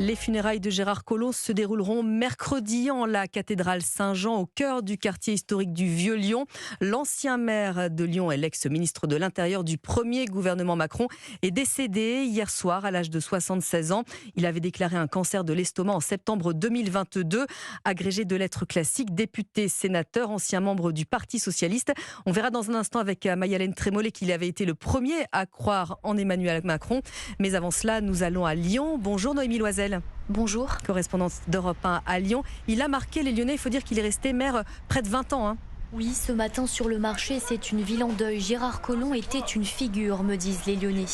Les funérailles de Gérard Collomb se dérouleront mercredi en la cathédrale Saint-Jean, au cœur du quartier historique du Vieux-Lyon. L'ancien maire de Lyon et l'ex-ministre de l'Intérieur du premier gouvernement Macron est décédé hier soir à l'âge de 76 ans. Il avait déclaré un cancer de l'estomac en septembre 2022. Agrégé de lettres classiques, député, sénateur, ancien membre du Parti socialiste. On verra dans un instant avec Mayalène Trémollet qu'il avait été le premier à croire en Emmanuel Macron. Mais avant cela, nous allons à Lyon. Bonjour Noémie Loisel. Bonjour. Correspondante d'Europe 1 à Lyon. Il a marqué les Lyonnais, il faut dire qu'il est resté maire près de 20 ans. Oui, ce matin sur le marché, c'est une ville en deuil. Gérard Collomb était une figure, me disent les Lyonnais.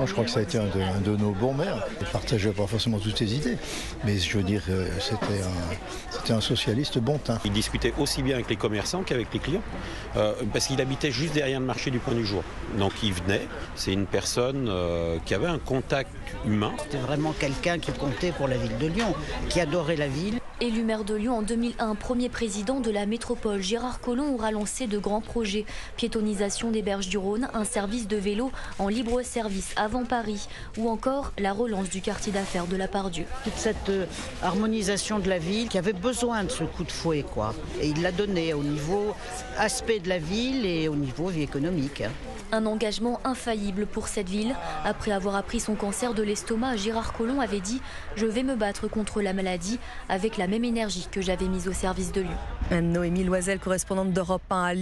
Je crois que ça a été un de nos bons maires. Il ne partageait pas forcément toutes ses idées, mais je veux dire, c'était un socialiste bon teint. Il discutait aussi bien avec les commerçants qu'avec les clients, parce qu'il habitait juste derrière le marché du Point du Jour. Donc il venait, c'est une personne qui avait un contact humain. C'était vraiment quelqu'un qui comptait pour la ville de Lyon, qui adorait la ville. Élu maire de Lyon en 2001, premier président de la métropole, Gérard Collomb aura lancé de grands projets. Piétonisation des berges du Rhône, un service de vélo en libre service avant Paris, ou encore la relance du quartier d'affaires de la Part-Dieu. Toute cette harmonisation de la ville qui avait besoin de ce coup de fouet, quoi. Et il l'a donné au niveau aspect de la ville et au niveau vie économique. Un engagement infaillible pour cette ville. Après avoir appris son cancer de l'estomac, Gérard Collomb avait dit « Je vais me battre contre la maladie avec la même énergie que j'avais mise au service de Lyon ». Noémie Loisel, correspondante d'Europe 1 à Lyon.